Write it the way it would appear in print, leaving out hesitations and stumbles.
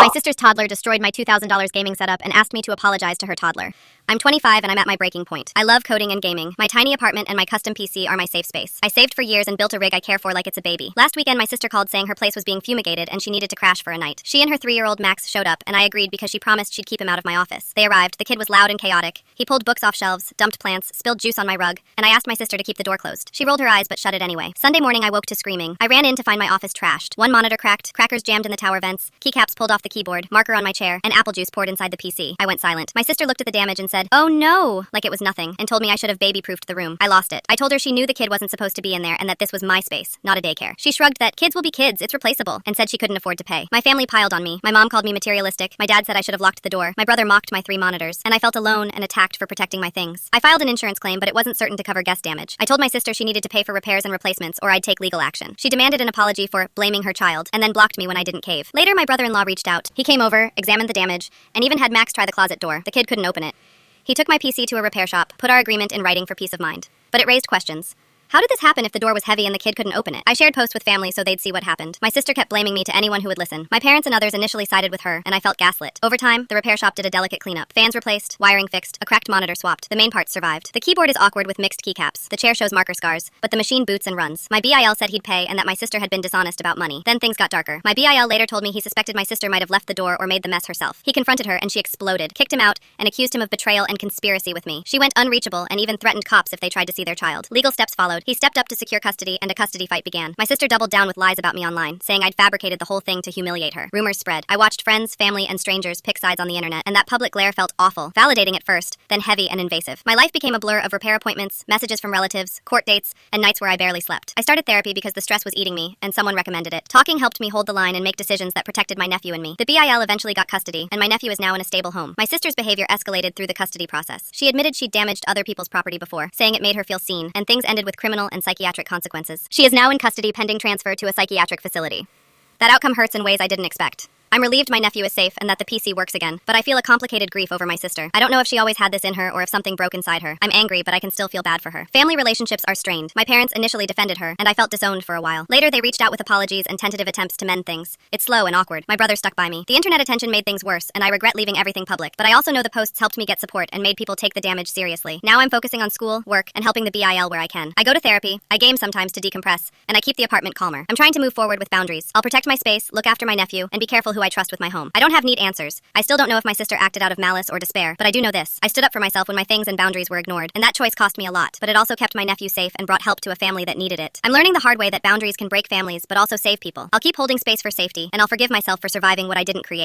My sister's toddler destroyed my $2,000 gaming setup and asked me to apologize to her toddler. I'm 25 and I'm at my breaking point. I love coding and gaming. My tiny apartment and my custom PC are my safe space. I saved for years and built a rig I care for like it's a baby. Last weekend, my sister called saying her place was being fumigated and she needed to crash for a night. She and her 3-year-old Max showed up and I agreed because she promised she'd keep him out of my office. They arrived. The kid was loud and chaotic. He pulled books off shelves, dumped plants, spilled juice on my rug, and I asked my sister to keep the door closed. She rolled her eyes but shut it anyway. Sunday morning, I woke to screaming. I ran in to find my office trashed. One monitor cracked, crackers jammed in the tower vents, keycaps pulled off the keyboard, marker on my chair, and apple juice poured inside the PC. I went silent. My sister looked at the damage and said, "Oh no," like it was nothing, and told me I should have baby-proofed the room. I lost it. I told her she knew the kid wasn't supposed to be in there and that this was my space, not a daycare. She shrugged that kids will be kids, it's replaceable, and said she couldn't afford to pay. My family piled on me. My mom called me materialistic. My dad said I should have locked the door. My brother mocked my 3 monitors, and I felt alone and attacked for protecting my things. I filed an insurance claim, but it wasn't certain to cover guest damage. I told my sister she needed to pay for repairs and replacements or I'd take legal action. She demanded an apology for blaming her child, and then blocked me when I didn't cave. Later, my brother-in-law reached out. He came over, examined the damage, and even had Max try the closet door. The kid couldn't open it. He took my PC to a repair shop, put our agreement in writing for peace of mind. But it raised questions. How did this happen if the door was heavy and the kid couldn't open it? I shared posts with family so they'd see what happened. My sister kept blaming me to anyone who would listen. My parents and others initially sided with her, and I felt gaslit. Over time, the repair shop did a delicate cleanup. Fans replaced, wiring fixed, a cracked monitor swapped. The main parts survived. The keyboard is awkward with mixed keycaps. The chair shows marker scars, but the machine boots and runs. My BIL said he'd pay and that my sister had been dishonest about money. Then things got darker. My BIL later told me he suspected my sister might have left the door or made the mess herself. He confronted her and she exploded, kicked him out, and accused him of betrayal and conspiracy with me. She went unreachable and even threatened cops if they tried to see their child. Legal steps followed. He stepped up to secure custody and a custody fight began. My sister doubled down with lies about me online, saying I'd fabricated the whole thing to humiliate her. Rumors spread. I watched friends, family, and strangers pick sides on the internet, and that public glare felt awful, validating at first, then heavy and invasive. My life became a blur of repair appointments, messages from relatives, court dates, and nights where I barely slept. I started therapy because the stress was eating me, and someone recommended it. Talking helped me hold the line and make decisions that protected my nephew and me. The BIL eventually got custody, and my nephew is now in a stable home. My sister's behavior escalated through the custody process. She admitted she'd damaged other people's property before, saying it made her feel seen, and things ended with criminal and psychiatric consequences. She is now in custody pending transfer to a psychiatric facility. That outcome hurts in ways I didn't expect. I'm relieved my nephew is safe and that the PC works again, but I feel a complicated grief over my sister. I don't know if she always had this in her or if something broke inside her. I'm angry, but I can still feel bad for her. Family relationships are strained. My parents initially defended her, and I felt disowned for a while. Later, they reached out with apologies and tentative attempts to mend things. It's slow and awkward. My brother stuck by me. The internet attention made things worse, and I regret leaving everything public, but I also know the posts helped me get support and made people take the damage seriously. Now I'm focusing on school, work, and helping the BIL where I can. I go to therapy, I game sometimes to decompress, and I keep the apartment calmer. I'm trying to move forward with boundaries. I'll protect my space, look after my nephew, and be careful who I trust with my home. I don't have neat answers. I still don't know if my sister acted out of malice or despair, but I do know this. I stood up for myself when my things and boundaries were ignored, and that choice cost me a lot, but it also kept my nephew safe and brought help to a family that needed it. I'm learning the hard way that boundaries can break families, but also save people. I'll keep holding space for safety, and I'll forgive myself for surviving what I didn't create.